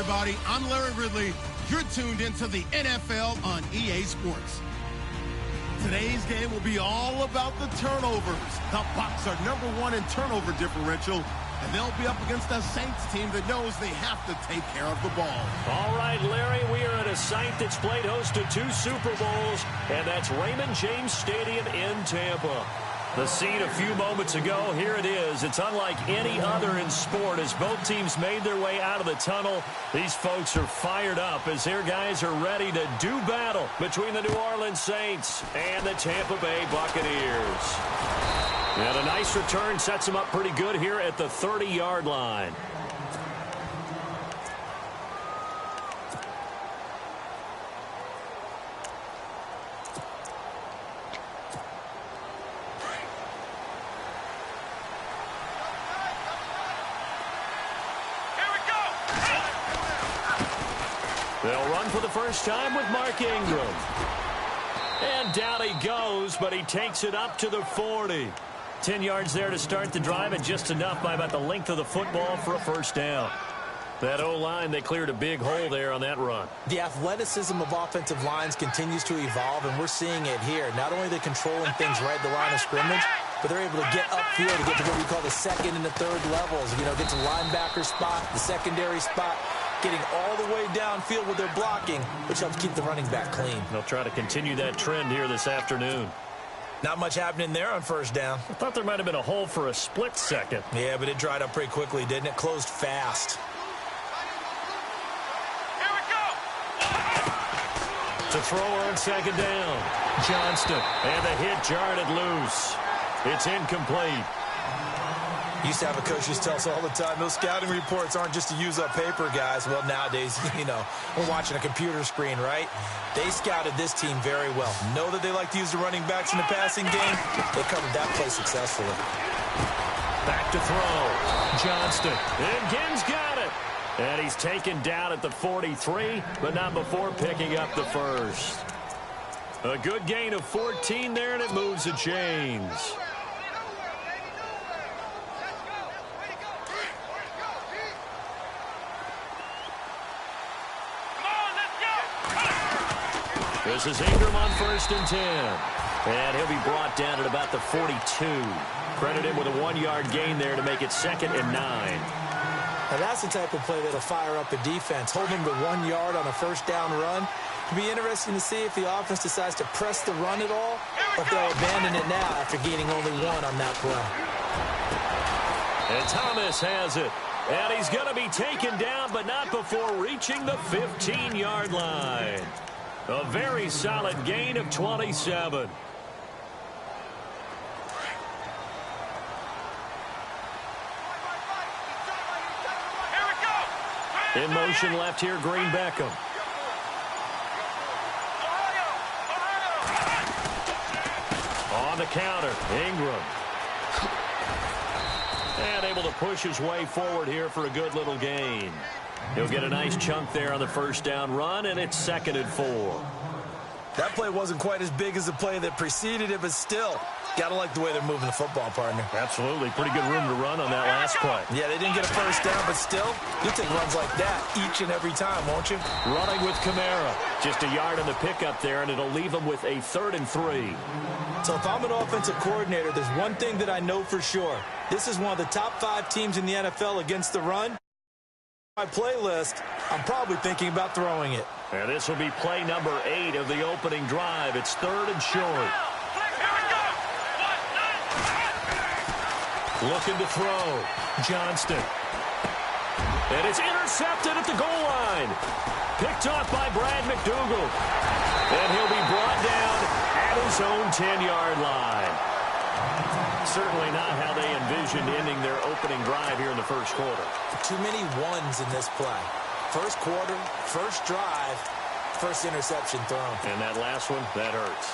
everybody. I'm Larry Ridley. You're tuned into the NFL on EA Sports. Today's game will be all about the turnovers. The Bucs are #1 in turnover differential, and they'll be up against a Saints team that knows they have to take care of the ball. All right, Larry, we are at a site that's played host to 2 Super Bowls, and that's Raymond James Stadium in Tampa. The scene a few moments ago, here it is. It's unlike any other in sport as both teams made their way out of the tunnel. These folks are fired up as their guys are ready to do battle between the New Orleans Saints and the Tampa Bay Buccaneers. And a nice return sets them up pretty good here at the 30-yard line. They'll run for the first time with Mark Ingram. And down he goes, but he takes it up to the 40. 10 yards there to start the drive, and just enough by about the length of the football for a first down. That O-line, they cleared a big hole there on that run. The athleticism of offensive lines continues to evolve, and we're seeing it here. Not only are they controlling things right at the line of scrimmage, but they're able to get upfield to get to what we call the second and the third levels. You know, get to linebacker spot, the secondary spot, getting all the way downfield with their blocking, which helps keep the running back clean. They'll try to continue that trend here this afternoon. Not much happening there on first down. I thought there might have been a hole for a split second. Yeah, but it dried up pretty quickly, didn't it? Closed fast. Here we go. To throw on second down. Johnston. And the hit jarred it loose. It's incomplete. Used to have a coach used to tell us all the time, those scouting reports aren't just to use up paper, guys. Well, nowadays, you know, we're watching a computer screen, right? They scouted this team very well. Know that they like to use the running backs in the passing game. They covered that play successfully. Back to throw. Johnston. And Gibbs got it. And he's taken down at the 43, but not before picking up the first. A good gain of 14 there, and it moves the chains. This is Ingram on 1st and 10. And he'll be brought down at about the 42. Credit him with a 1-yard gain there to make it 2nd and 9. Now that's the type of play that'll fire up a defense. Hold them to 1 yard on a first down run. It'll be interesting to see if the offense decides to press the run at all, or if they'll abandon it now after gaining only 1 on that play. And Thomas has it. And he's going to be taken down, but not before reaching the 15-yard line. A very solid gain of 27. In motion left here, Green Beckham. On the counter, Ingram. And able to push his way forward here for a good little gain. He'll get a nice chunk there on the first down run, and it's 2nd and 4. That play wasn't quite as big as the play that preceded it, but still, got to like the way they're moving the football, partner. Absolutely. Pretty good room to run on that last play. Yeah, they didn't get a first down, but still, you'll take runs like that each and every time, won't you? Running with Kamara. Just a yard on the pickup there, and it'll leave him with a 3rd and 3. So if I'm an offensive coordinator, there's one thing that I know for sure. This is one of the top 5 teams in the NFL against the run. My playlist, I'm probably thinking about throwing it. And this will be play number 8 of the opening drive. It's 3rd and short. Looking to throw. Johnston. And it's intercepted at the goal line. Picked off by Brad McDougal. And he'll be brought down at his own 10-yard line. Certainly not how they envisioned ending their opening drive here in the first quarter. Too many ones in this play. First quarter, first drive, first interception thrown. And that last one, that hurts.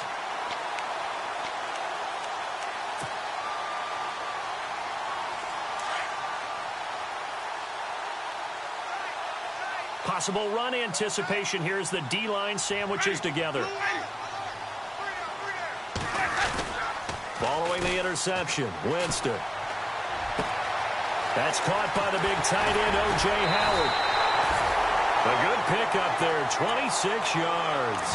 Possible run anticipation here as the D-line sandwiches together. Following the interception, Winston. That's caught by the big tight end, O.J. Howard. A good pickup there, 26 yards.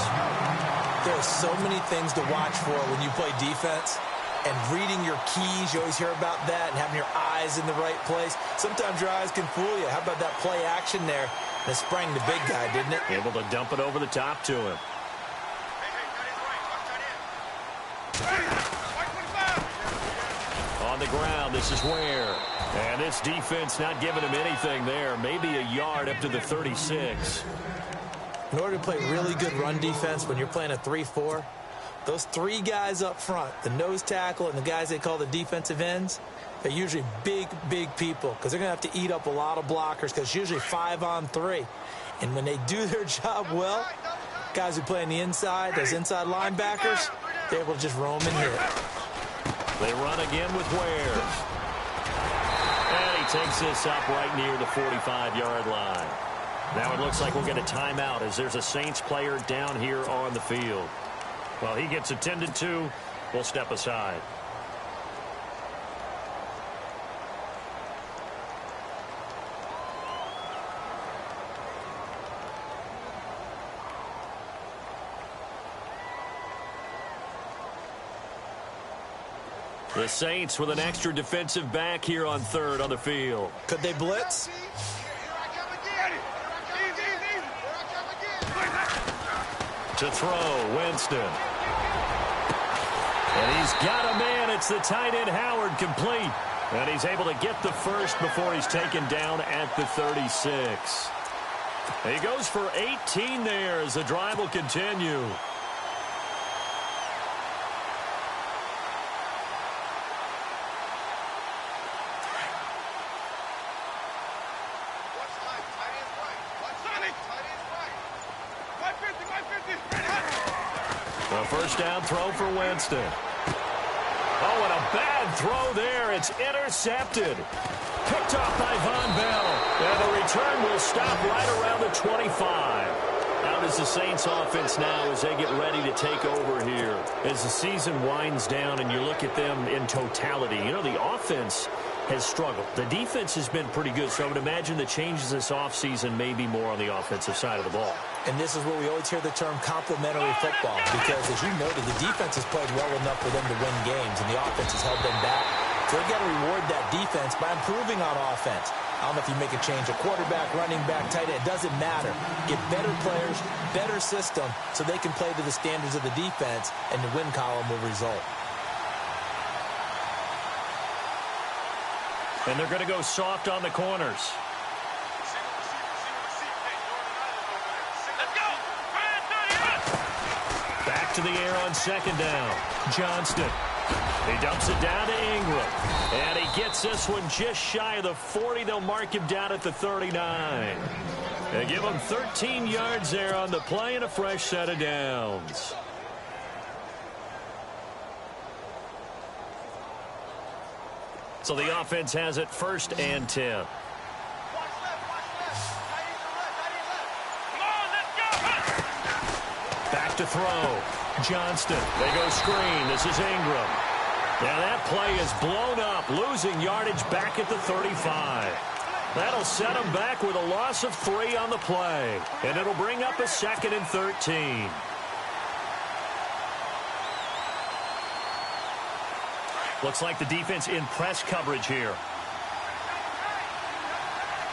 There are so many things to watch for when you play defense. And reading your keys, you always hear about that, and having your eyes in the right place. Sometimes your eyes can fool you. How about that play action there? And it sprang the big guy, didn't it? Able to dump it over the top to him. On the ground, this is Ware. And this defense not giving him anything there. Maybe a yard up to the 36. In order to play really good run defense when you're playing a 3-4, those three guys up front, the nose tackle and the guys they call the defensive ends, they're usually big, big people because they're going to have to eat up a lot of blockers because it's usually 5-on-3. And when they do their job well, guys who play on the inside, those inside linebackers, they're able to just roam and hit. They run again with Ware. And he takes this up right near the 45-yard line. Now it looks like we'll get a timeout as there's a Saints player down here on the field. Well, he gets attended to. We'll step aside. The Saints with an extra defensive back here on third on the field. Could they blitz? To throw, Winston. And he's got a man. It's the tight end, Howard, complete. And he's able to get the first before he's taken down at the 36. He goes for 18 there as the drive will continue. A first down throw for Winston. Oh, and a bad throw there. It's intercepted. Picked off by Von Bell. And the return will stop right around the 25. How does the Saints offense now as they get ready to take over here? As the season winds down and you look at them in totality, you know, the offense has struggled. The defense has been pretty good, so I would imagine the changes this offseason may be more on the offensive side of the ball. And this is where we always hear the term complementary football because, as you noted, the defense has played well enough for them to win games, and the offense has held them back. So they've got to reward that defense by improving on offense. I don't know if you make a change, a quarterback, running back, tight end, it doesn't matter. Get better players, better system, so they can play to the standards of the defense, and the win column will result. And they're going to go soft on the corners. Back to the air on second down. Johnston. He dumps it down to Ingram. And he gets this one just shy of the 40. They'll mark him down at the 39. They give him 13 yards there on the play and a fresh set of downs. So the offense has it 1st and 10. Back to throw. Johnston. They go screen. This is Ingram. Now that play is blown up, losing yardage back at the 35. That'll set them back with a loss of 3 on the play. And it'll bring up a 2nd and 13. Looks like the defense in press coverage here.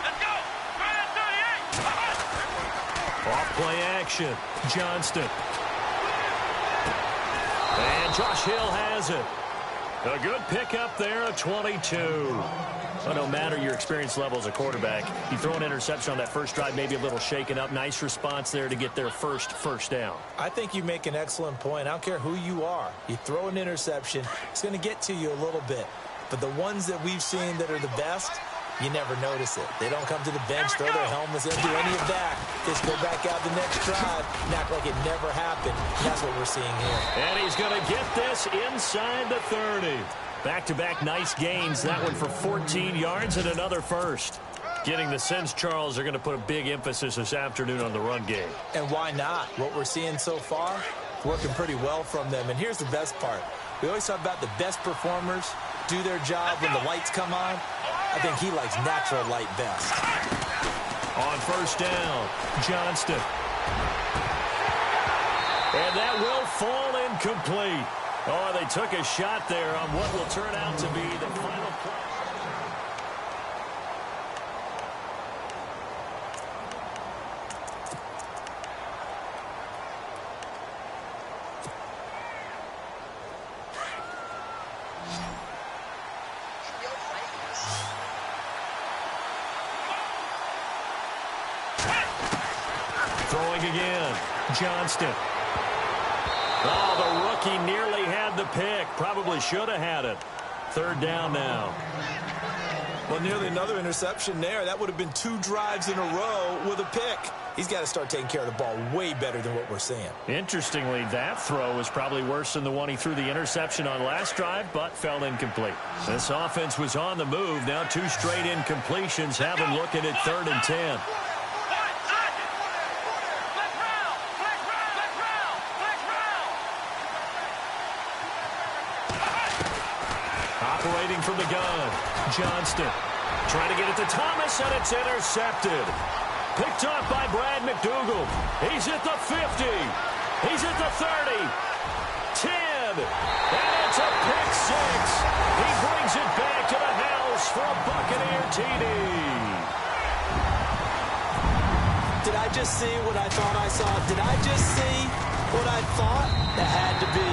Let's go. Off play action. Johnston. And Josh Hill has it. A good pickup there, a 22. Well, no matter your experience level as a quarterback, you throw an interception on that first drive, maybe a little shaken up. Nice response there to get their first down. I think you make an excellent point. I don't care who you are. You throw an interception, it's going to get to you a little bit. But the ones that we've seen that are the best, you never notice it. They don't come to the bench, throw their helmets, they don't do any of that. Just go back out the next drive and act like it never happened. And that's what we're seeing here. And he's going to get this inside the 30. Back-to-back nice gains. That one for 14 yards and another first. Getting the sense, Charles, they're going to put a big emphasis this afternoon on the run game. And why not? What we're seeing so far, working pretty well from them. And here's the best part. We always talk about the best performers do their job when the lights come on. I think he likes natural light best. On first down, Johnston. And that will fall incomplete. Oh, they took a shot there on what will turn out to be the final play. Throwing again, Johnston. Oh, the rookie nearly had the pick. Probably should have had it. Third down now. Well, nearly another interception there. That would have been 2 drives in a row with a pick. He's got to start taking care of the ball way better than what we're seeing. Interestingly, that throw was probably worse than the one he threw the interception on last drive, but fell incomplete. This offense was on the move. Now 2 straight incompletions have him looking at 3rd and 10. Operating from the gun, Johnston trying to get it to Thomas, and it's intercepted. Picked up by Brad McDougal. He's at the 50. He's at the 30. 10. And it's a pick 6. He brings it back to the house for a Buccaneer TD. Did I just see what I thought I saw? Did I just see what I thought? That had to be.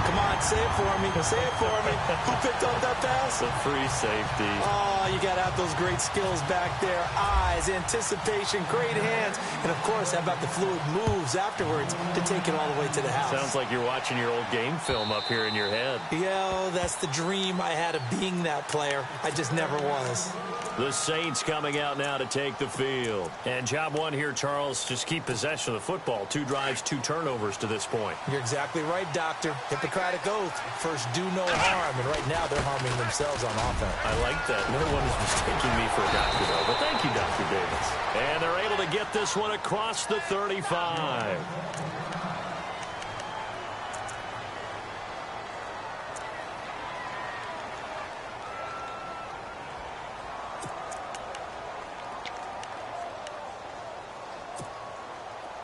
Come on, say it for me. Say it for me. Who picked up that pass? The free safety. Oh, you got to have those great skills back there. Eyes, anticipation, great hands. And, of course, how about the fluid moves afterwards to take it all the way to the house? Sounds like you're watching your old game film up here in your head. Yeah, that's the dream I had of being that player. I just never was. The Saints coming out now to take the field. And job one here, Charles, just keep possession of the football. 2 drives, 2 turnovers to this point. You're exactly right, Doctor. Hippocratic oath. First, do no harm. And right now, they're harming themselves on offense. I like that. No one is mistaking me for a doctor, though. But thank you, Dr. Davis. And they're able to get this one across the 35.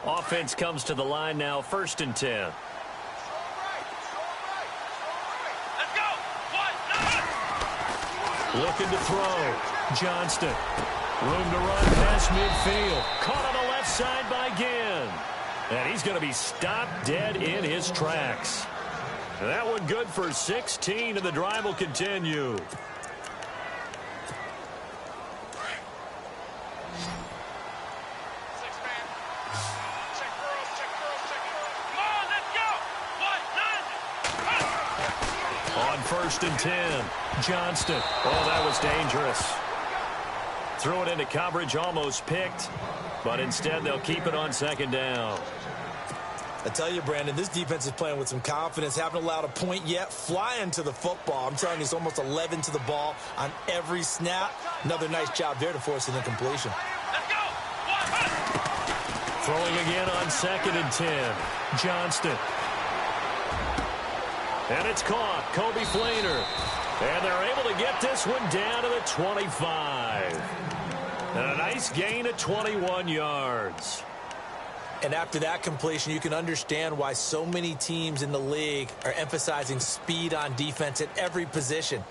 Offense comes to the line now, 1st and 10. Looking to throw. Johnston. Room to run past midfield. Caught on the left side by Ginn. And he's going to be stopped dead in his tracks. And that one good for 16, and the drive will continue. On 1st and 10, Johnston. Oh, that was dangerous. Threw it into coverage, almost picked, but instead they'll keep it on 2nd down. I tell you, Brandon, this defense is playing with some confidence. Haven't allowed a point yet. Flying to the football. I'm telling you, it's almost 11 to the ball on every snap. Another nice job there to force an incompletion. Throwing again on 2nd and 10, Johnston. And it's caught. Kobe Flainer. And they're able to get this one down to the 25. And a nice gain of 21 yards. And after that completion, you can understand why so many teams in the league are emphasizing speed on defense at every position.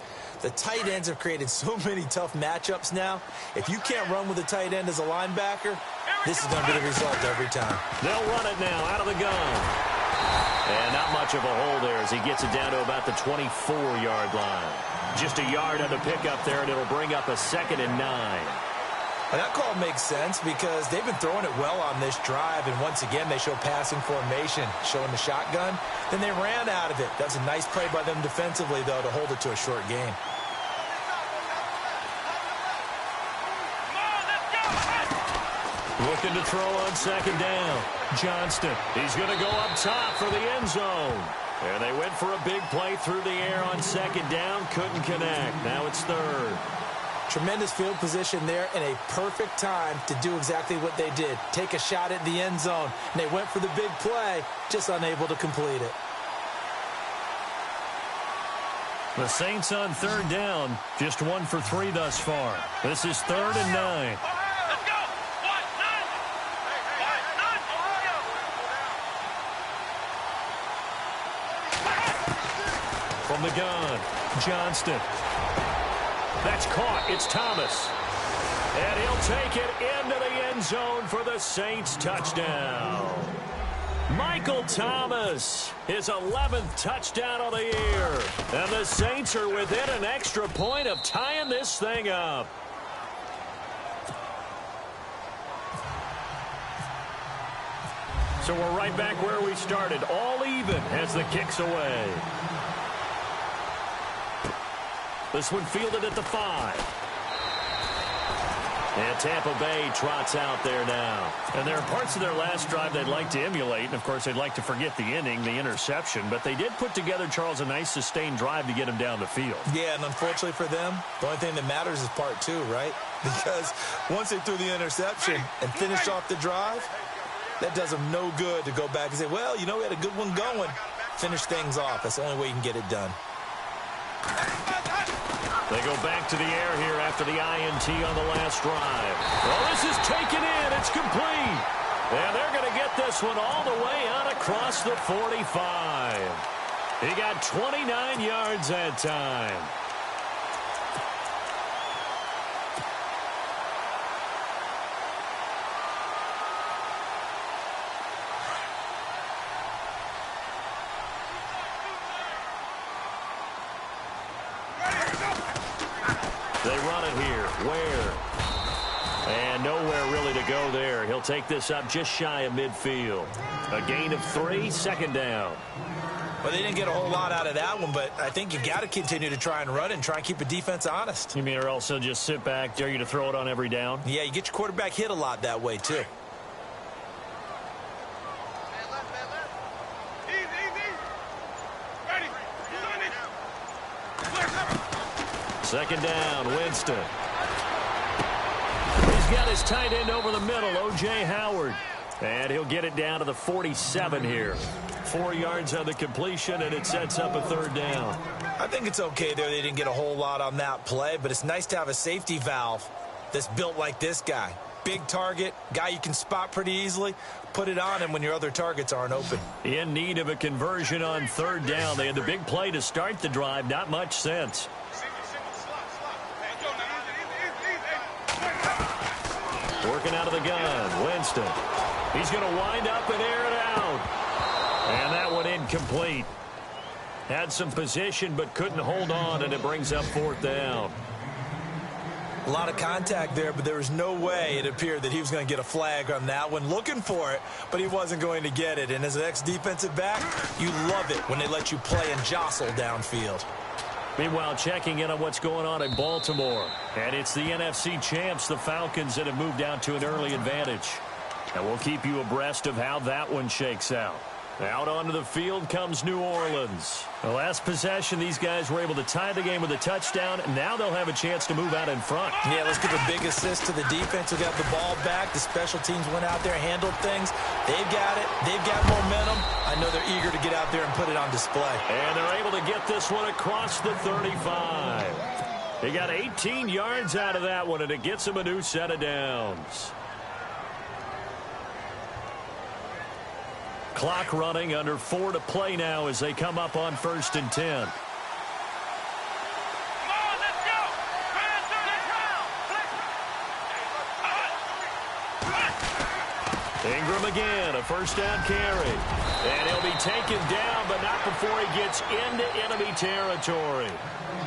The tight ends have created so many tough matchups now. If you can't run with a tight end as a linebacker, this is going to be the result every time. They'll run it now out of the gun. And not much of a hole there as he gets it down to about the 24-yard line. Just a yard on the pickup there, and it'll bring up a 2nd and 9. And that call makes sense because they've been throwing it well on this drive, and once again they show passing formation, showing the shotgun. Then they ran out of it. That's a nice play by them defensively, though, to hold it to a short gain. Looking to throw on 2nd down. Johnston. He's going to go up top for the end zone. And they went for a big play through the air on 2nd down. Couldn't connect. Now it's 3rd. Tremendous field position there and a perfect time to do exactly what they did. Take a shot at the end zone. And they went for the big play, just unable to complete it. The Saints on 3rd down, just 1 for 3 thus far. This is 3rd and 9. From the gun, Johnston. That's caught. It's Thomas. And he'll take it into the end zone for the Saints touchdown. Michael Thomas, his 11th touchdown of the year. And the Saints are within an extra point of tying this thing up. So we're right back where we started, all even as the kick's away. This one fielded at the 5. And Tampa Bay trots out there now. And there are parts of their last drive they'd like to emulate. And, of course, they'd like to forget the inning, the interception. But they did put together, Charles, a nice sustained drive to get him down the field. Yeah, and unfortunately for them, the only thing that matters is part 2, right? Because once they threw the interception and finished off the drive, that does them no good to go back and say, well, you know, we had a good one going. Finish things off. That's the only way you can get it done. They go back to the air here after the INT on the last drive. Well, this is taken in. It's complete. And they're going to get this one all the way out across the 45. He got 29 yards that time. They run it here. Where? And nowhere really to go there. He'll take this up just shy of midfield. A gain of 3, second down. Well, they didn't get a whole lot out of that one, but I think you got to continue to try and run and try and keep the defense honest. You mean or also just sit back, dare you to throw it on every down? Yeah, you get your quarterback hit a lot that way, too. Second down, Winston. He's got his tight end over the middle, O.J. Howard. And he'll get it down to the 47 here. 4 yards on the completion, and it sets up a third down. I think it's okay there. They didn't get a whole lot on that play, but it's nice to have a safety valve that's built like this guy. Big target, guy you can spot pretty easily. Put it on him when your other targets aren't open. In need of a conversion on third down. They had the big play to start the drive. Not much sense. Working out of the gun, Winston. He's going to wind up and air it out. And that one incomplete. Had some position but couldn't hold on, and it brings up fourth down. A lot of contact there, but there was no way it appeared that he was going to get a flag on that one. Looking for it, but he wasn't going to get it. And as an ex-defensive back, you love it when they let you play and jostle downfield. Meanwhile, checking in on what's going on in Baltimore. And it's the NFC champs, the Falcons, that have moved out to an early advantage. And we'll keep you abreast of how that one shakes out. Out onto the field comes New Orleans. The last possession, these guys were able to tie the game with a touchdown. And now they'll have a chance to move out in front. Yeah, let's give a big assist to the defense who got the ball back. The special teams went out there, handled things. They've got it. They've got momentum. I know they're eager to get out there and put it on display. And they're able to get this one across the 35. They got 18 yards out of that one, and it gets them a new set of downs. Clock running, under 4 to play now as they come up on 1st and 10. Ingram again, a first down carry. And he'll be taken down, but not before he gets into enemy territory.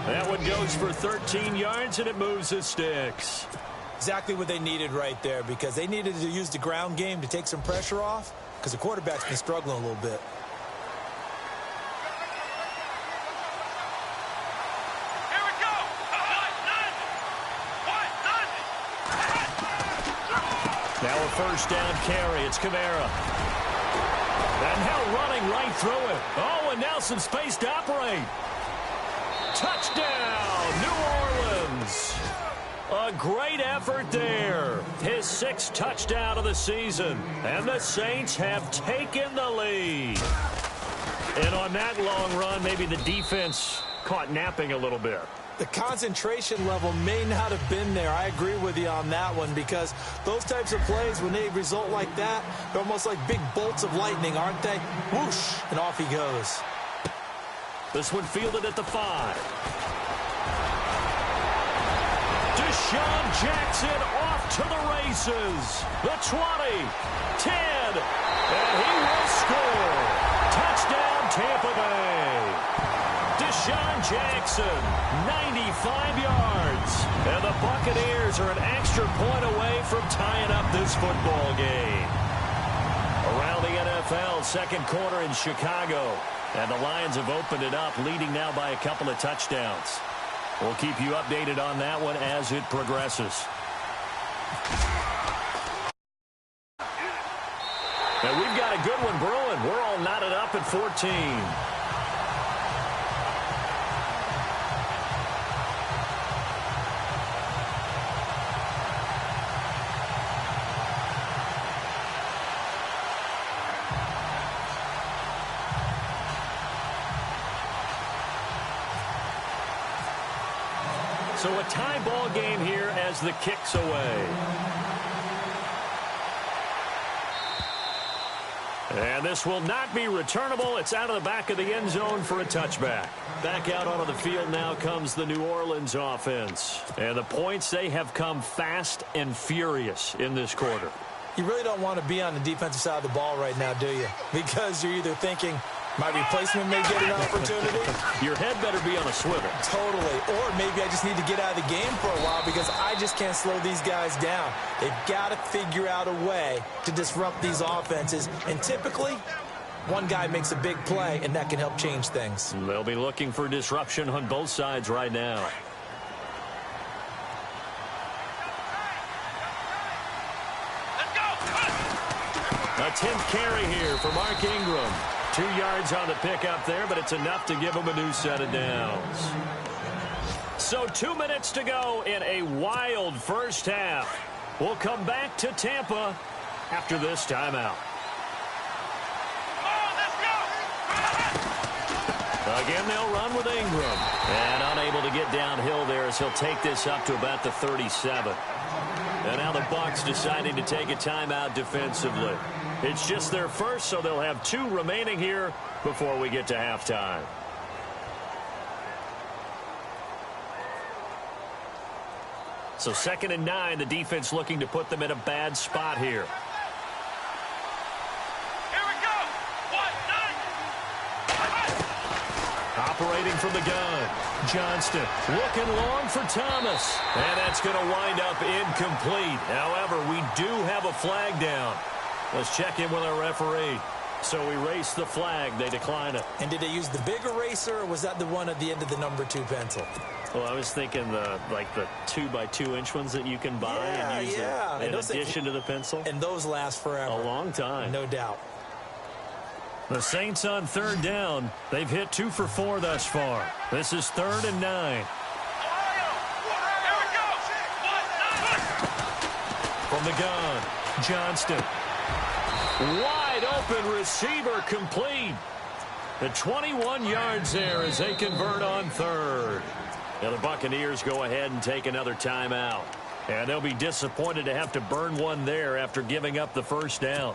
That one goes for 13 yards, and it moves the sticks. Exactly what they needed right there, because they needed to use the ground game to take some pressure off, because the quarterback's been struggling a little bit. Here we go. Now a first down carry. It's Kamara. And now running right through it. Oh, and now some space to operate. Touchdown, New Orleans. A great effort there. His 6th touchdown of the season. And the Saints have taken the lead. And on that long run, maybe the defense caught napping a little bit. The concentration level may not have been there. I agree with you on that one, because those types of plays, when they result like that, they're almost like big bolts of lightning, aren't they? Whoosh, and off he goes. This one fielded at the 5. Deshaun Jackson off to the races. The 20, 10, and he will score. Touchdown, Tampa Bay. Deshaun Jackson, 95 yards. And the Buccaneers are an extra point away from tying up this football game. Around the NFL, second quarter in Chicago. And the Lions have opened it up, leading now by a couple of touchdowns. We'll keep you updated on that one as it progresses. And we've got a good one brewing. We're all knotted up at 14. So a tie ball game here as the kick's away. And this will not be returnable. It's out of the back of the end zone for a touchback. Back out onto the field now comes the New Orleans offense. And the points, they have come fast and furious in this quarter. You really don't want to be on the defensive side of the ball right now, do you? Because you're either thinking, my replacement may get an opportunity. Your head better be on a swivel. Totally. Or maybe I just need to get out of the game for a while because I just can't slow these guys down. They've got to figure out a way to disrupt these offenses. And typically, one guy makes a big play, and that can help change things. They'll be looking for disruption on both sides right now. A 10th carry here for Mark Ingram. 2 yards on the pickup there, but it's enough to give him a new set of downs. So 2 minutes to go in a wild first half. We'll come back to Tampa after this timeout. Again, they'll run with Ingram. And unable to get downhill there as he'll take this up to about the 37. And now the Bucs deciding to take a timeout defensively. It's just their first, so they'll have 2 remaining here before we get to halftime. So 2nd and 9, the defense looking to put them in a bad spot here. Here we go. 1-9. Operating from the gun. Johnston looking long for Thomas. And that's going to wind up incomplete. However, we do have a flag down. Let's check in with our referee. So erase the flag. They decline it. And did they use the big eraser, or was that the one at the end of the number 2 pencil? Well, I was thinking the 2x2-inch ones that you can buy and use in addition to the pencil. And those last forever. A long time. No doubt. The Saints on 3rd down. They've hit 2 for 4 thus far. This is 3rd and 9. From the gun, Johnston. Wide open receiver complete. The 21 yards there as they convert on 3rd. Now the Buccaneers go ahead and take another timeout. And they'll be disappointed to have to burn one there after giving up the first down.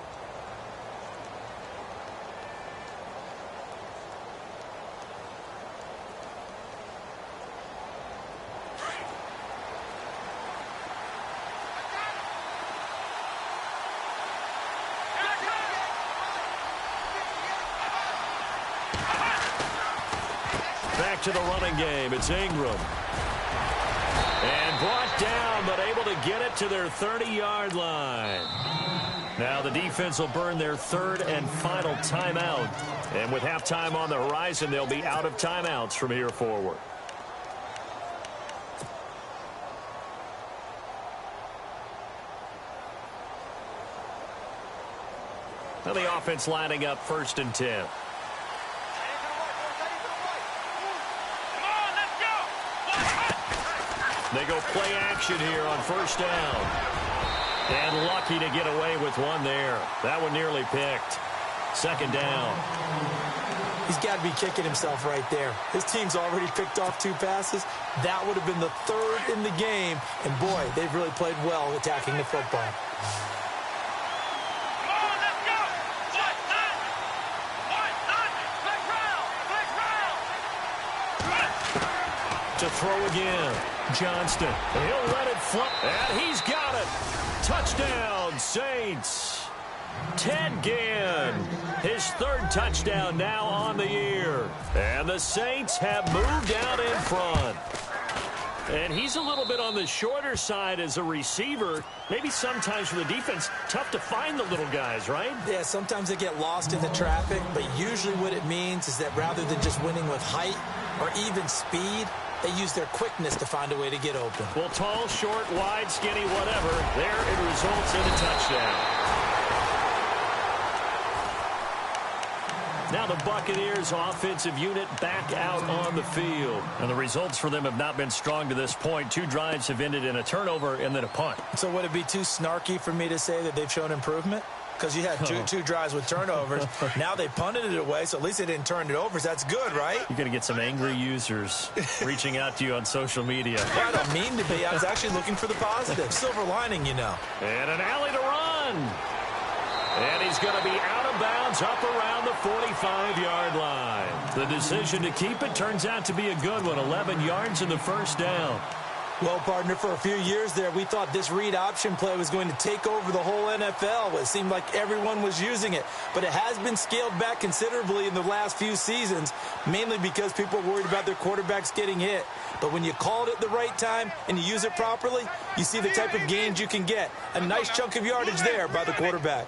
Back to the running game. It's Ingram. And brought down, but able to get it to their 30-yard line. Now the defense will burn their 3rd and final timeout. And with halftime on the horizon, they'll be out of timeouts from here forward. Now the offense lining up 1st and 10. They go play action here on 1st down. And lucky to get away with one there. That one nearly picked. 2nd down. He's got to be kicking himself right there. His team's already picked off 2 passes. That would have been the 3rd in the game. And, boy, they've really played well attacking the football. To throw again. Johnston. He'll let it flip. And he's got it. Touchdown, Saints. Ted Ginn. His third touchdown now on the year. And the Saints have moved out in front. And he's a little bit on the shorter side as a receiver. Maybe sometimes for the defense, tough to find the little guys, right? Yeah, sometimes they get lost in the traffic, but usually what it means is that rather than just winning with height or even speed, they use their quickness to find a way to get open. Well, tall, short, wide, skinny, whatever, there it results in a touchdown. Now the Buccaneers offensive unit back out on the field. And the results for them have not been strong to this point. 2 drives have ended in a turnover and then a punt. So would it be too snarky for me to say that they've shown improvement? Because you had two drives with turnovers. Now they punted it away, so at least they didn't turn it over. So that's good, right? You're going to get some angry users reaching out to you on social media. Well, I don't mean to be. I was actually looking for the positive. Silver lining, you know. And an alley to run. And he's going to be out of bounds up around the 45-yard line. The decision to keep it turns out to be a good one. 11 yards in the first down. Well, partner, for a few years there, we thought this read option play was going to take over the whole NFL. It seemed like everyone was using it. But it has been scaled back considerably in the last few seasons, mainly because people are worried about their quarterbacks getting hit. But when you call it at the right time and you use it properly, you see the type of gains you can get. A nice chunk of yardage there by the quarterback.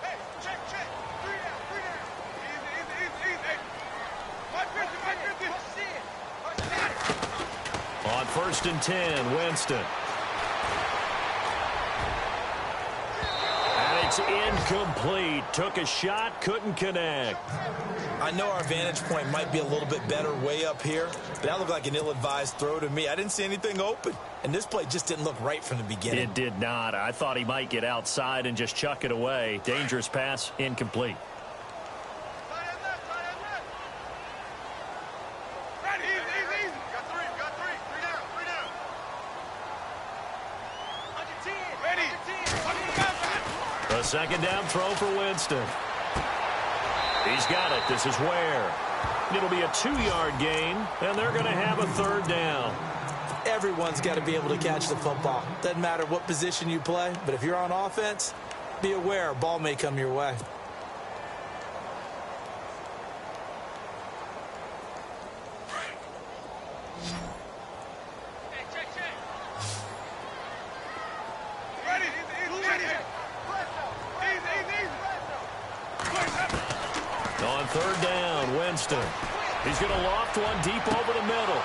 On 1st and 10, Winston. And it's incomplete. Took a shot, couldn't connect. I know our vantage point might be a little bit better way up here, but that looked like an ill-advised throw to me. I didn't see anything open, and this play just didn't look right from the beginning. It did not. I thought he might get outside and just chuck it away. Dangerous pass, incomplete. A second down throw for Winston. He's got it. This is Ware. It'll be a 2-yard gain, and they're going to have a 3rd down. Everyone's got to be able to catch the football. Doesn't matter what position you play, but if you're on offense, be aware a ball may come your way. On 3rd down, Winston. He's going to loft one deep over the middle.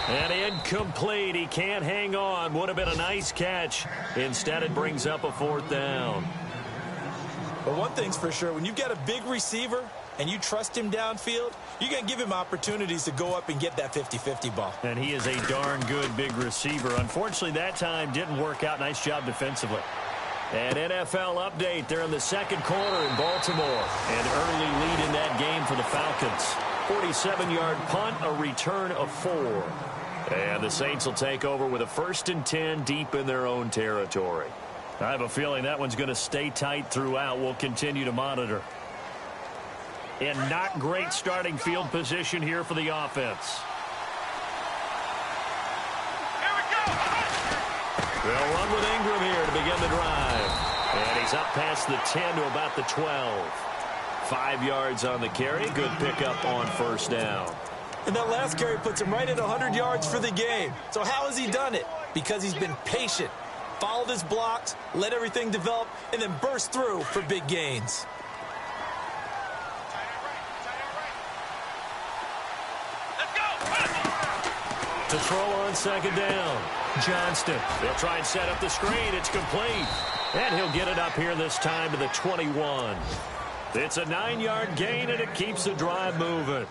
And incomplete. He can't hang on. Would have been a nice catch. Instead, it brings up a 4th down. But one thing's for sure, when you've got a big receiver and you trust him downfield, you're going to give him opportunities to go up and get that 50-50 ball. And he is a darn good big receiver. Unfortunately, that time didn't work out. Nice job defensively. An NFL update. They're in the 2nd quarter in Baltimore. An early lead in that game for the Falcons. 47-yard punt, a return of 4. And the Saints will take over with a 1st and 10 deep in their own territory. I have a feeling that one's going to stay tight throughout. We'll continue to monitor. And not great starting field position here for the offense. They'll run with Ingram here to begin the drive. And he's up past the 10 to about the 12. 5 yards on the carry. Good pickup on 1st down. And that last carry puts him right at 100 yards for the game. So how has he done it? Because he's been patient, followed his blocks, let everything develop, and then burst through for big gains. To throw on 2nd down. Johnston. They'll try and set up the screen. It's complete. And he'll get it up here this time to the 21. It's a 9-yard gain, and it keeps the drive moving.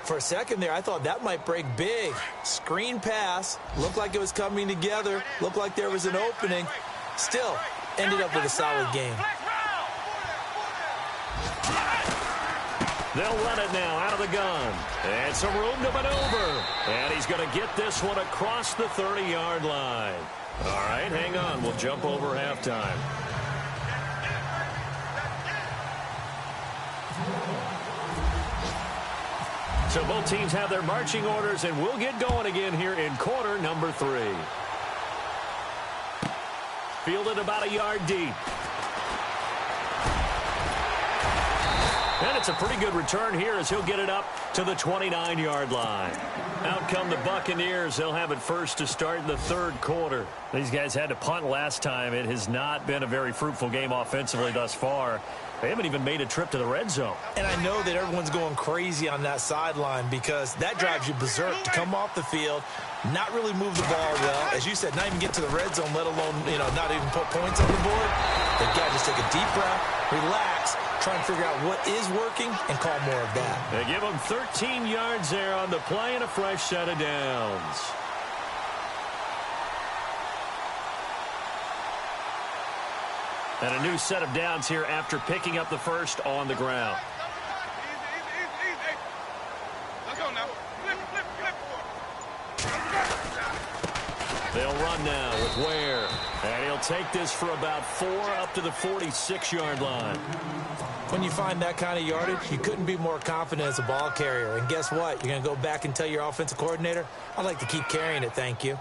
For a second there, I thought that might break big. Screen pass. Looked like it was coming together. Looked like there was an opening. Still, ended up with a solid game. They'll run it now out of the gun. And some room to maneuver. And he's going to get this one across the 30-yard line. All right, hang on. We'll jump over halftime. So both teams have their marching orders, and we'll get going again here in quarter number 3. Fielded about a yard deep. And it's a pretty good return here as he'll get it up to the 29-yard line. Out come the Buccaneers. They'll have it first to start in the third quarter. These guys had to punt last time. It has not been a very fruitful game offensively thus far. They haven't even made a trip to the red zone. And I know that everyone's going crazy on that sideline because that drives you berserk to come off the field, not really move the ball well. As you said, not even get to the red zone, let alone, not even put points on the board. They've got to just take a deep breath, relax, try and figure out what is working and call more of that. They give them 13 yards there on the play and a fresh set of downs. And a new set of downs here after picking up the first on the ground. Easy. Let's go now. Flip. They'll run now with Ware. And he'll take this for about 4 up to the 46-yard line. When you find that kind of yardage, you couldn't be more confident as a ball carrier. And guess what? You're going to go back and tell your offensive coordinator, I'd like to keep carrying it, thank you.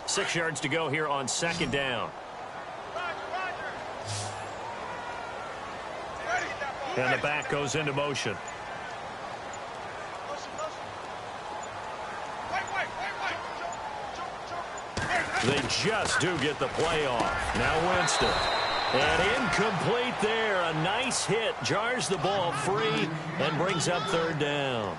Six yards to go here on second down. And the back goes into motion. They just do get the play off. Now Winston. And incomplete there. A nice hit. Jars the ball free and brings up third down.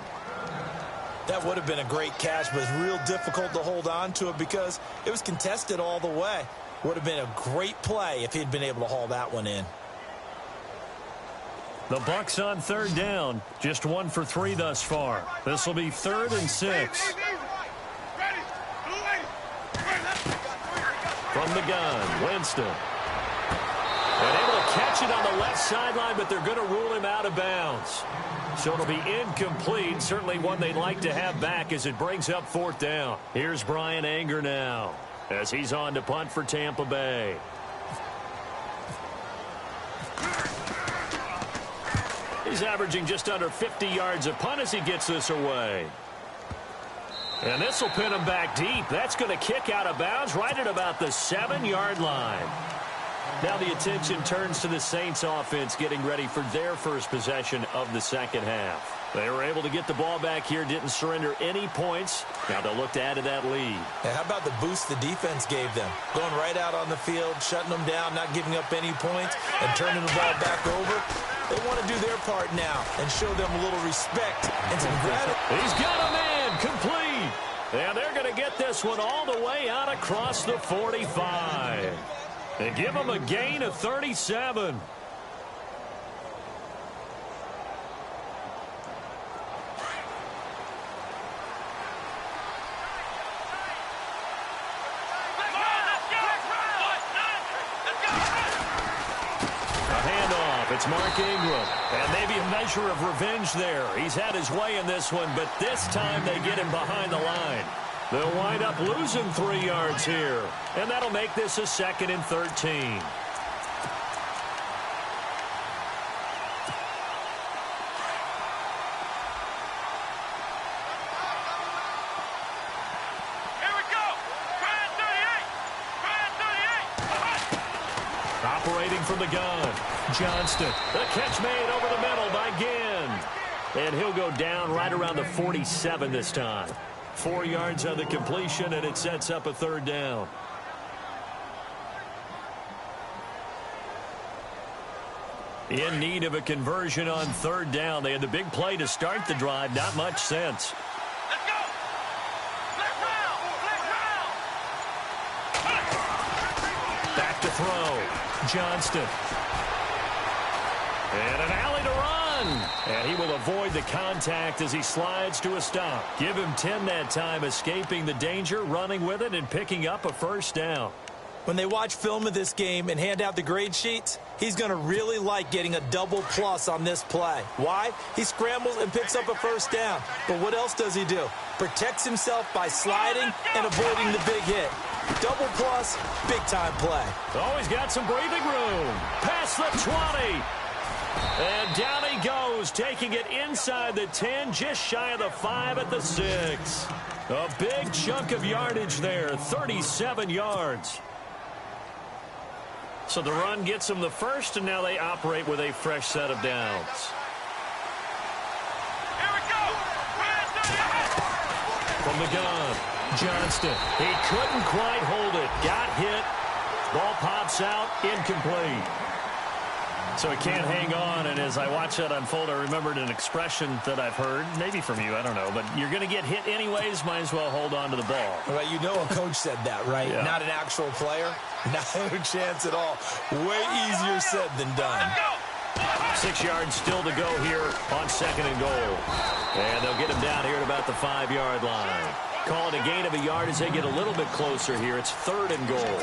That would have been a great catch, but it's real difficult to hold on to it because it was contested all the way. Would have been a great play if he'd been able to haul that one in. The Bucs on third down. Just 1 for 3 thus far. This will be 3rd and 6. From the gun, Winston. And able to catch it on the left sideline, but they're going to rule him out of bounds. So it'll be incomplete. Certainly one they'd like to have back as it brings up 4th down. Here's Brian Anger now as he's on to punt for Tampa Bay. He's averaging just under 50 yards a punt as he gets this away. And this will pin him back deep. That's going to kick out of bounds right at about the 7-yard line. Now the attention turns to the Saints offense getting ready for their first possession of the second half. They were able to get the ball back here, didn't surrender any points. Now they'll look to add to that lead. Yeah, how about the boost the defense gave them? Going right out on the field, shutting them down, not giving up any points, and turning the ball back over. They want to do their part now and show them a little respect and some gratitude. He's got a man complete. And they're going to get this one all the way out across the 45. They give him a gain of 37. It's Mark Ingram, and maybe a measure of revenge there. He's had his way in this one, but this time they get him behind the line. They'll wind up losing 3 yards here, and that'll make this a 2nd and 13. Operating from the gun, Johnston. The catch made over the middle by Ginn. And he'll go down right around the 47 this time. 4 yards on the completion, and it sets up a 3rd down. In need of a conversion on 3rd down. They had the big play to start the drive. Not much sense. Let's go. Back to throw. Johnston. And an alley to run. And he will avoid the contact as he slides to a stop. Give him 10 that time, escaping the danger, running with it, and picking up a 1st down. When they watch film of this game and hand out the grade sheets, he's going to really like getting a double plus on this play. Why? He scrambles and picks up a first down. But what else does he do? Protects himself by sliding and avoiding the big hit. Double plus, big-time play. Oh, he's got some breathing room. Past the 20. And down he goes, taking it inside the 10, just shy of the 5 at the 6. A big chunk of yardage there, 37 yards. So the run gets them the first, and now they operate with a fresh set of downs. Here we go. From the gun, Johnston. He couldn't quite hold it. Got hit. Ball pops out, incomplete. So he can't hang on, and as I watch that unfold, I remembered an expression that I've heard, maybe from you, I don't know, but you're going to get hit anyways, might as well hold on to the ball. Well, you know a coach said that, right? Yeah. Not an actual player. No chance at all. Way easier said than done. 6 yards still to go here on 2nd and goal. And they'll get him down here at about the 5-yard line. Call it a gain of a yard as they get a little bit closer here. It's 3rd and goal.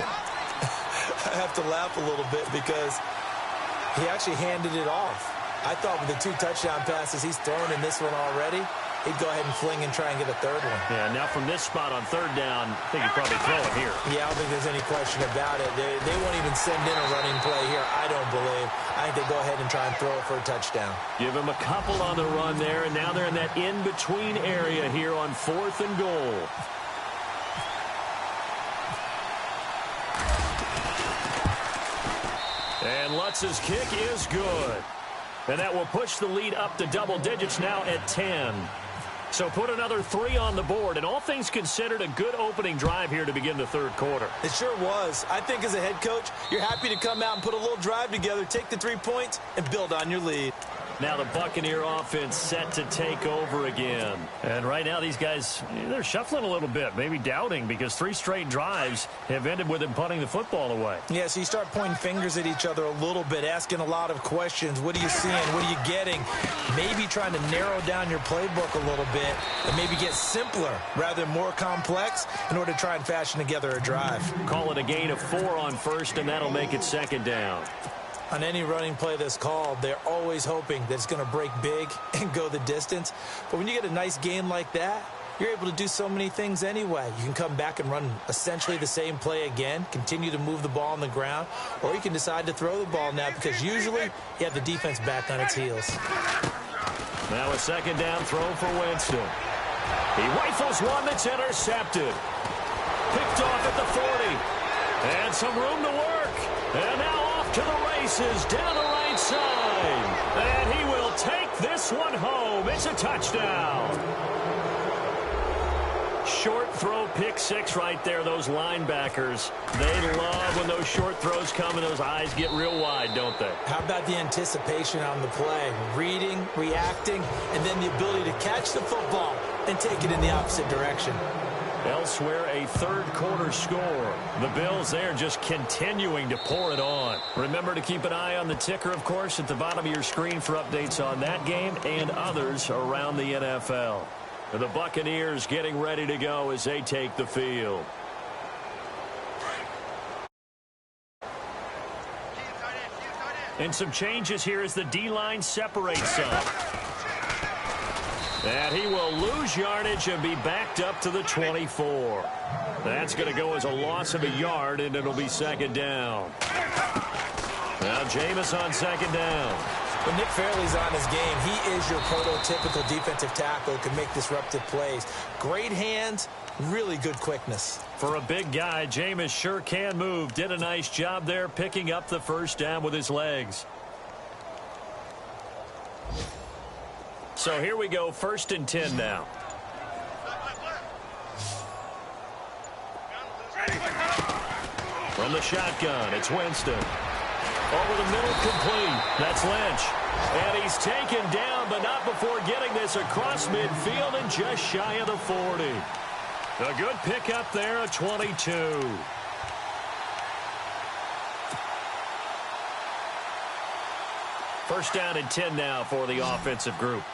I have to laugh a little bit because he actually handed it off. I thought with the 2 touchdown passes he's thrown in this one already, he'd go ahead and fling and try and get a 3rd one. Yeah, now from this spot on 3rd down, I think he'd probably throw it here. Yeah, I don't think there's any question about it. They won't even send in a running play here, I don't believe. I think they go ahead and try and throw it for a touchdown. Give him a couple on the run there, and now they're in that in-between area here on 4th and goal. And Lutz's kick is good. And that will push the lead up to double digits now at 10. So put another 3 on the board. And all things considered, a good opening drive here to begin the 3rd quarter. It sure was. I think as a head coach, you're happy to come out and put a little drive together, take the 3 points, and build on your lead. Now the Buccaneer offense set to take over again. And right now these guys, they're shuffling a little bit, maybe doubting, because 3 straight drives have ended with them punting the football away. Yeah, so you start pointing fingers at each other a little bit, asking a lot of questions. What are you seeing? What are you getting? Maybe trying to narrow down your playbook a little bit and maybe get simpler rather than more complex in order to try and fashion together a drive. Call it a gain of 4 on 1st, and that'll make it 2nd down. On any running play that's called, they're always hoping that it's going to break big and go the distance. But when you get a nice game like that, you're able to do so many things anyway. You can come back and run essentially the same play again, continue to move the ball on the ground, or you can decide to throw the ball now because usually you have the defense back on its heels. Now a 2nd down throw for Winston. He rifles one that's intercepted. Picked off at the 40. And some room to work. And now off to the races down the right side. And he will take this one home. It's a touchdown. Short throw, pick 6 right there. Those linebackers, they love when those short throws come and those eyes get real wide, don't they? How about the anticipation on the play? Reading, reacting, and then the ability to catch the football and take it in the opposite direction. Elsewhere, a 3rd quarter score. The Bills there just continuing to pour it on. Remember to keep an eye on the ticker, of course, at the bottom of your screen for updates on that game and others around the NFL. The Buccaneers getting ready to go as they take the field. And some changes here as the D-line separates some. And he will lose yardage and be backed up to the 24. That's going to go as a loss of a yard, and it'll be 2nd down. Now Jameis on 2nd down. When Nick Fairley's on his game, he is your prototypical defensive tackle who can make disruptive plays. Great hands, really good quickness. For a big guy, Jameis sure can move. Did a nice job there picking up the 1st down with his legs. So here we go, 1st and 10 now. From the shotgun, it's Winston. Over the middle, complete. That's Lynch. And he's taken down, but not before getting this across midfield and just shy of the 40. A good pickup there, a 22. First down and 10 now for the offensive group.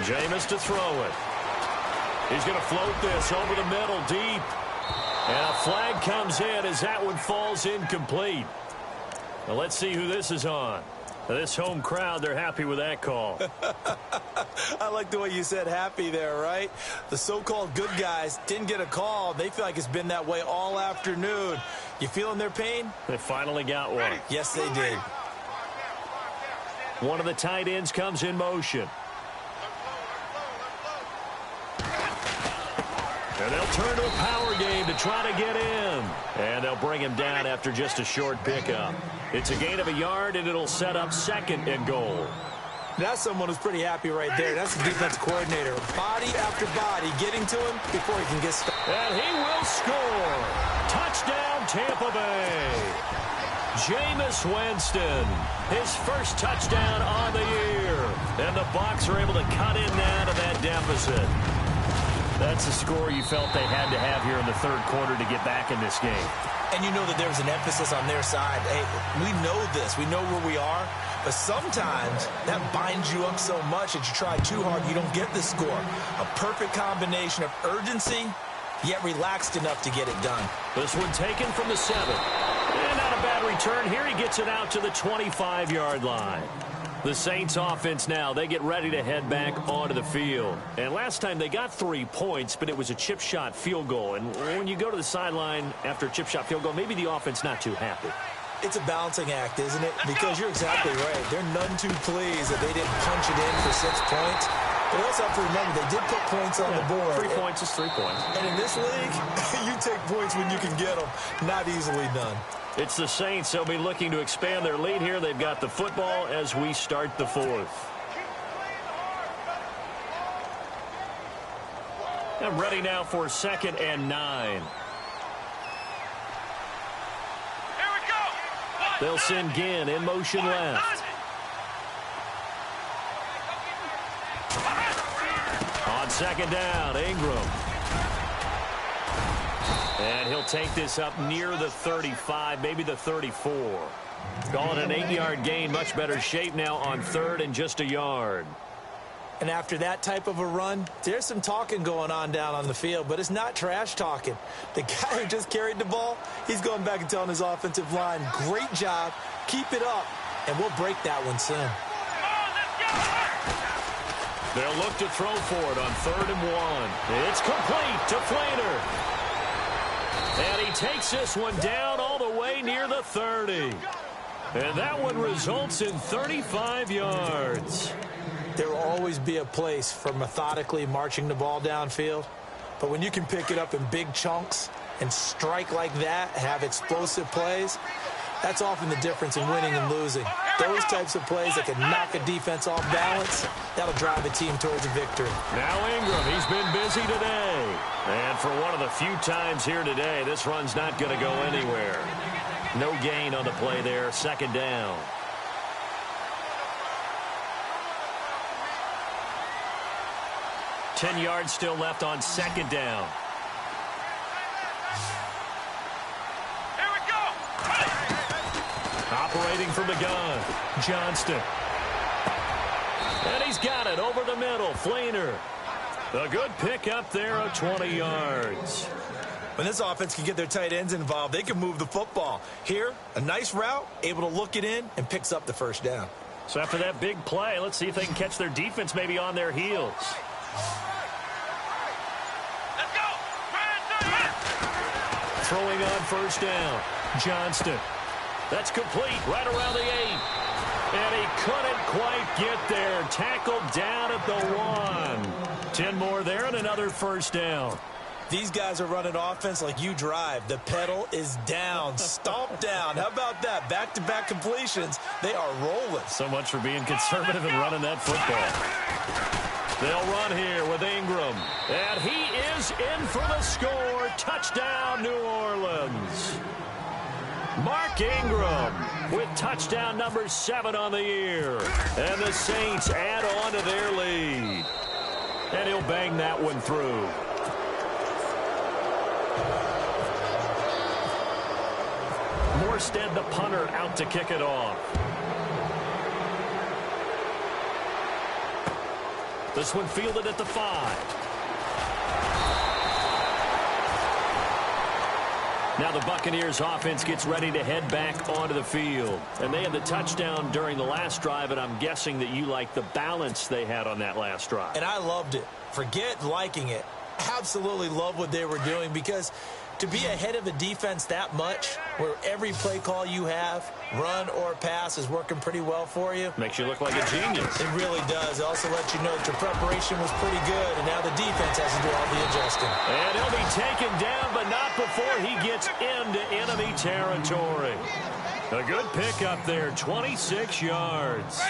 Jameis to throw it. He's going to float this over the middle deep. And a flag comes in as that one falls incomplete. Now let's see who this is on. Now this home crowd, they're happy with that call. I like the way you said happy there, right? The so-called good guys didn't get a call. They feel like it's been that way all afternoon. You feeling their pain? They finally got one. Yes, they did. One of the tight ends comes in motion. And they'll turn to a power game to try to get in. And they'll bring him down after just a short pickup. It's a gain of a yard, and it'll set up 2nd and goal. That's someone who's pretty happy right there. That's the defense coordinator. Body after body getting to him before he can get started. And he will score. Touchdown, Tampa Bay. Jameis Winston, his first touchdown on the year. And the Bucs are able to cut in now to that deficit. That's the score you felt they had to have here in the third quarter to get back in this game. And you know that there's an emphasis on their side. Hey, we know this. We know where we are. But sometimes that binds you up so much that you try too hard, you don't get the score. A perfect combination of urgency, yet relaxed enough to get it done. This one taken from the 7. And not a bad return. Here he gets it out to the 25-yard line. The Saints offense now, they get ready to head back onto the field. And last time they got 3 points, but it was a chip shot field goal. And when you go to the sideline after a chip shot field goal, maybe the offense not too happy. It's a balancing act, isn't it? Because you're exactly right. They're none too pleased that they didn't punch it in for 6 points. But you also have to remember, they did put points on the board. 3 points is 3 points. And in this league, you take points when you can get them. Not easily done. It's the Saints. They'll be looking to expand their lead here. They've got the football as we start the 4th. And ready now for 2nd and 9. They'll send Ginn in motion left. On 2nd down, Ingram. And he'll take this up near the 35, maybe the 34. Calling an 8-yard gain, much better shape now on 3rd and just a yard. And after that type of a run, there's some talking going on down on the field, but it's not trash talking. The guy who just carried the ball, he's going back and telling his offensive line, great job, keep it up, and we'll break that one soon. They'll look to throw for it on 3rd and 1. It's complete to Flainer. And he takes this one down all the way near the 30. And that one results in 35 yards. There will always be a place for methodically marching the ball downfield. But when you can pick it up in big chunks and strike like that, have explosive plays, that's often the difference in winning and losing. Those types of plays that can knock a defense off balance, that'll drive a team towards a victory. Now Ingram, he's been busy today. And for one of the few times here today, this run's not going to go anywhere. No gain on the play there, 2nd down. Ten yards still left on 2nd down. Here we go. Operating from the gun, Johnston. And he's got it over the middle, Flainer. A good pick up there of 20 yards. When this offense can get their tight ends involved, they can move the football. Here, a nice route, able to look it in, and picks up the 1st down. So after that big play, let's see if they can catch their defense maybe on their heels. Let's go. Throwing on 1st down, Johnston. That's complete right around the 8. And he couldn't quite get there. Tackled down at the 1. 10 more there and another 1st down. These guys are running offense like you drive. The pedal is down, stomped down. How about that? Back-to-back completions. They are rolling. So much for being conservative and running that football. They'll run here with Ingram. And he is in for the score. Touchdown, New Orleans. Mark Ingram with touchdown number 7 on the year. And the Saints add on to their lead. And he'll bang that one through. Morstead, the punter, out to kick it off. This one fielded at the 5. Now the Buccaneers offense gets ready to head back onto the field. And they had the touchdown during the last drive, and I'm guessing that you like the balance they had on that last drive. And I loved it. Forget liking it. Absolutely love what they were doing, because to be ahead of a defense that much, where every play call you have, run or pass, is working pretty well for you. Makes you look like a genius. It really does. It also lets you know that your preparation was pretty good, and now the defense has to do all the adjusting. And he'll be taken down, but not before he gets into enemy territory. A good pick up there, 26 yards.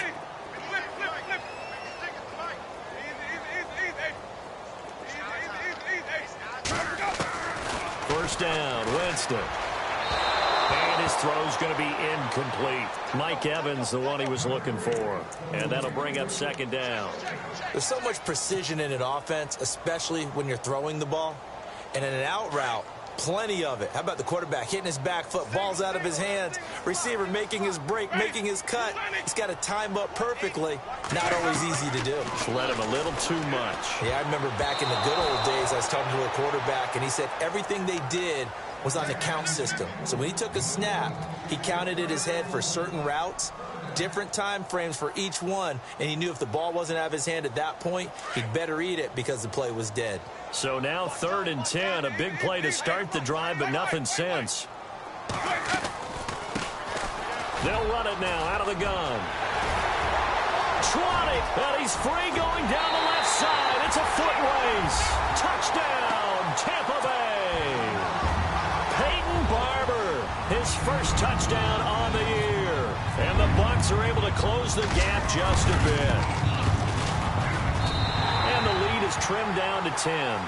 First down, Winston. And his throw's going to be incomplete. Mike Evans, the one he was looking for. And that'll bring up second down. There's so much precision in an offense, especially when you're throwing the ball. And in an out route, plenty of it. How about the quarterback hitting his back foot, ball's out of his hands, receiver making his break, making his cut. He's got to time up perfectly. Not always easy to do. Just let him a little too much. Yeah, I remember back in the good old days, I was talking to a quarterback, and he said everything they did was on the count system. So when he took a snap, he counted in his head for certain routes, different time frames for each one, and he knew if the ball wasn't out of his hand at that point, he'd better eat it because the play was dead. So now 3rd and 10, a big play to start the drive, but nothing since. They'll run it now out of the gun. Trotted, and he's free going down the left side. It's a foot race. Touchdown, Tampa Bay. Peyton Barber, his first touchdown on the year. And the Bucs are able to close the gap just a bit. And the lead is trimmed down to 10.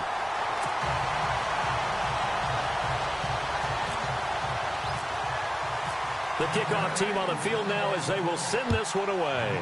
The kickoff team on the field now as they will send this one away.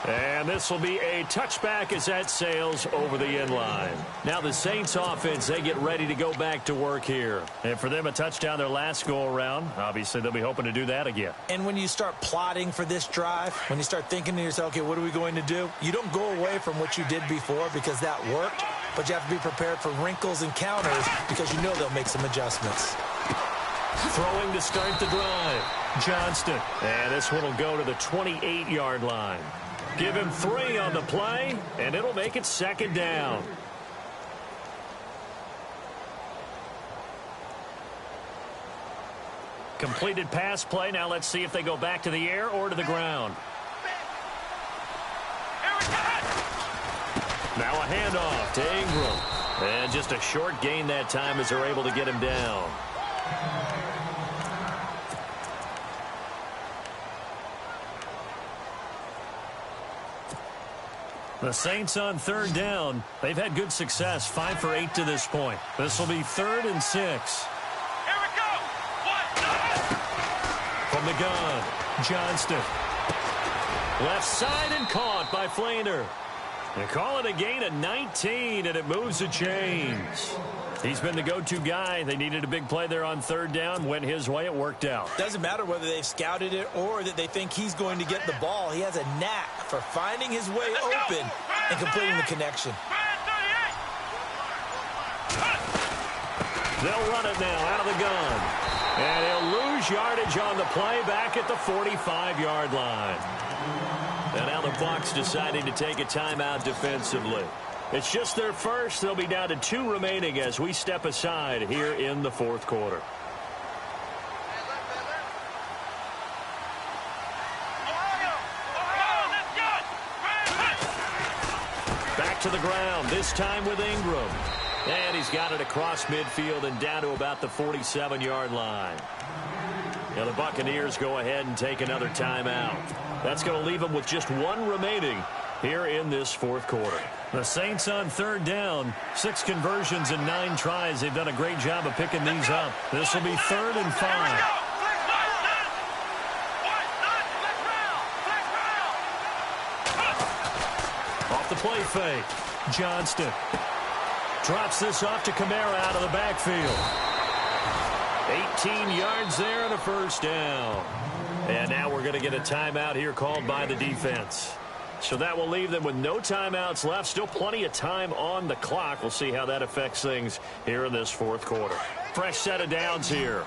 And this will be a touchback as that sails over the end line. Now the Saints offense, they get ready to go back to work here. And for them, a touchdown their last go-around. Obviously, they'll be hoping to do that again. And when you start plotting for this drive, when you start thinking to yourself, okay, what are we going to do? You don't go away from what you did before because that worked, but you have to be prepared for wrinkles and counters because you know they'll make some adjustments. Throwing to start the drive, Johnston. And this one will go to the 28-yard line. Give him 3 on the play, and it'll make it second down. Completed pass play. Now let's see if they go back to the air or to the ground. Now a handoff to Ingram. And just a short gain that time as they're able to get him down. The Saints on 3rd down. They've had good success, 5 for 8 to this point. This will be 3rd and 6. Here we go. From the gun, Johnston. Left side and caught by Flainer. They call it a gain of 19, and it moves the chains. He's been the go-to guy. They needed a big play there on 3rd down. Went his way. It worked out. Doesn't matter whether they've scouted it or that they think he's going to get the ball. He has a knack for finding his way open and completing the connection. They'll run it now out of the gun. And he'll lose yardage on the play back at the 45-yard line. And now the Bucs deciding to take a timeout defensively. It's just their first. They'll be down to 2 remaining as we step aside here in the 4th quarter. Back to the ground, this time with Ingram. And he's got it across midfield and down to about the 47-yard line. Now the Buccaneers go ahead and take another timeout. That's going to leave them with just 1 remaining here in this 4th quarter. The Saints on 3rd down, 6 conversions and 9 tries. They've done a great job of picking these up. This will be 3rd and 5. Off the play fake, Johnston drops this off to Kamara out of the backfield. 18 yards there and a first down. And now we're going to get a timeout here called by the defense. So that will leave them with no timeouts left. Still plenty of time on the clock. We'll see how that affects things here in this fourth quarter. Fresh set of downs here.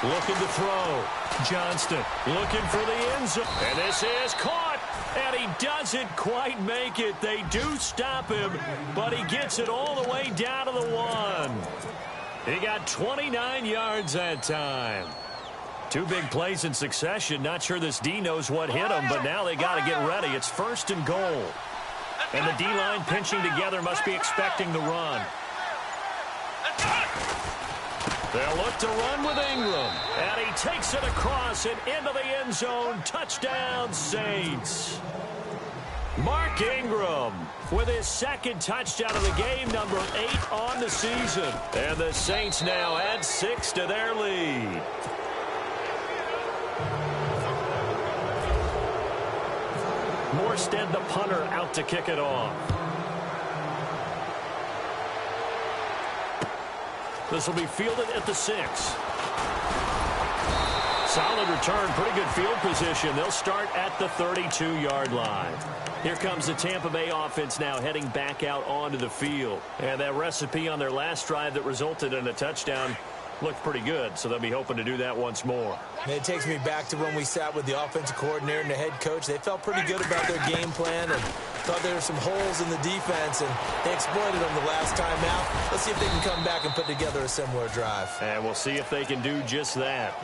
Looking to throw. Johnston looking for the end zone. And this is caught. And he doesn't quite make it. They do stop him, but he gets it all the way down to the 1. He got 29 yards that time. Two big plays in succession. Not sure this D knows what hit him, but now they got to get ready. It's 1st and goal. And the D-line pinching together must be expecting the run. They'll look to run with Ingram. And he takes it across and into the end zone. Touchdown, Saints. Mark Ingram with his 2nd touchdown of the game, number 8 on the season. And the Saints now add 6 to their lead. Morstead, the punter, out to kick it off. This will be fielded at the 6. Solid return, pretty good field position. They'll start at the 32-yard line. Here comes the Tampa Bay offense now heading back out onto the field. And that recipe on their last drive that resulted in a touchdown looked pretty good, so they'll be hoping to do that once more. And it takes me back to when we sat with the offensive coordinator and the head coach. They felt pretty good about their game plan and thought there were some holes in the defense, and they exploited them the last time out. Let's see if they can come back and put together a similar drive. And we'll see if they can do just that.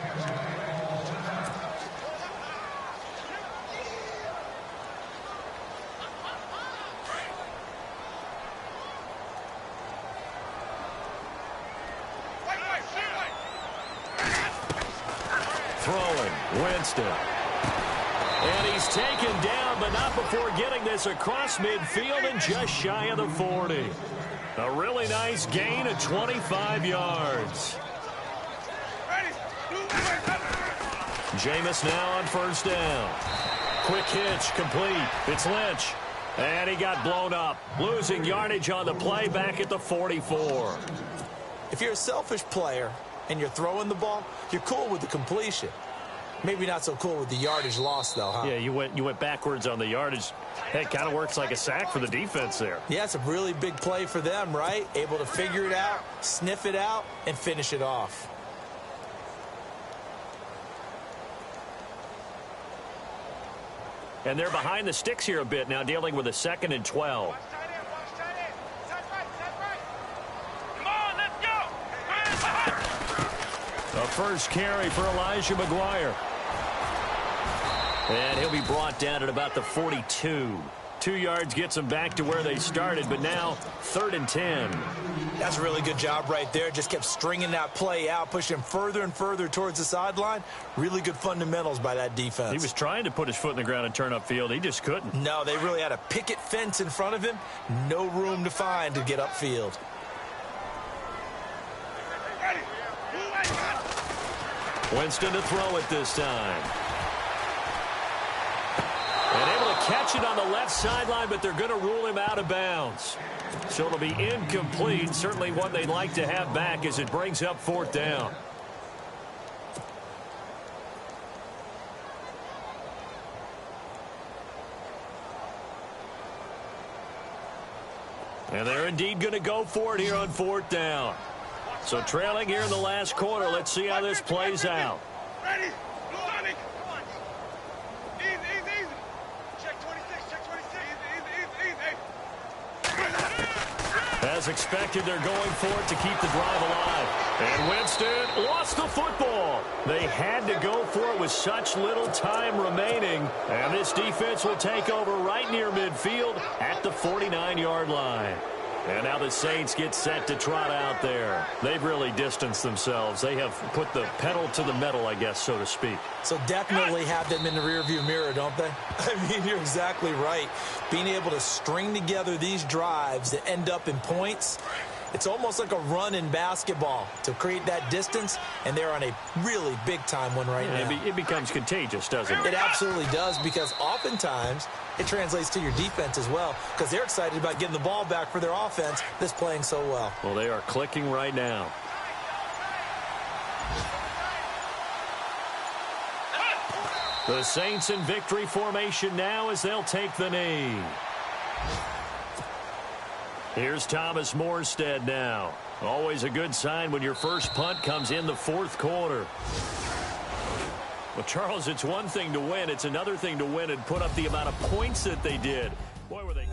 Throwing, Winston. And he's taken down, but not before getting this across midfield and just shy of the 40. A really nice gain of 25 yards. Jameis now on 1st down. Quick hitch, complete. It's Lynch. And he got blown up. Losing yardage on the play back at the 44. If you're a selfish player and you're throwing the ball, you're cool with the completion. Maybe not so cool with the yardage loss, though, huh? Yeah, you went backwards on the yardage. Hey, it kind of works like a sack for the defense there. Yeah, it's a really big play for them, right? Able to figure it out, sniff it out, and finish it off. And they're behind the sticks here a bit now, dealing with a 2nd and 12. A first carry for Elijah McGuire. And he'll be brought down at about the 42. 2 yards gets them back to where they started, but now 3rd and 10. That's a really good job right there. Just kept stringing that play out, pushing him further and further towards the sideline. Really good fundamentals by that defense. He was trying to put his foot in the ground and turn upfield. He just couldn't. No, they really had a picket fence in front of him. No room to find to get upfield. Winston to throw it this time. And able to catch it on the left sideline, but they're going to rule him out of bounds. So it'll be incomplete. Certainly one they'd like to have back as it brings up 4th down. And they're indeed going to go for it here on 4th down. So trailing here in the last quarter. Let's see how this plays out. Ready? Sonic. Easy, easy, easy. Check 26, check 26. Easy, easy. As expected, they're going for it to keep the drive alive. And Winston lost the football. They had to go for it with such little time remaining. And this defense will take over right near midfield at the 49-yard line. And now the Saints get set to trot out there. They've really distanced themselves. They have put the pedal to the metal, I guess, so to speak. So definitely have them in the rearview mirror, don't they? I mean, you're exactly right. Being able to string together these drives that end up in points, it's almost like a run in basketball to create that distance, and they're on a really big-time one right now. It becomes contagious, doesn't it? It absolutely does, because oftentimes it translates to your defense as well, because they're excited about getting the ball back for their offense that's playing so well. Well, they are clicking right now. The Saints in victory formation now as they'll take the knee. Here's Thomas Morstead now. Always a good sign when your first punt comes in the fourth quarter. Well, Charles, it's one thing to win. It's another thing to win and put up the amount of points that they did. Boy, were they...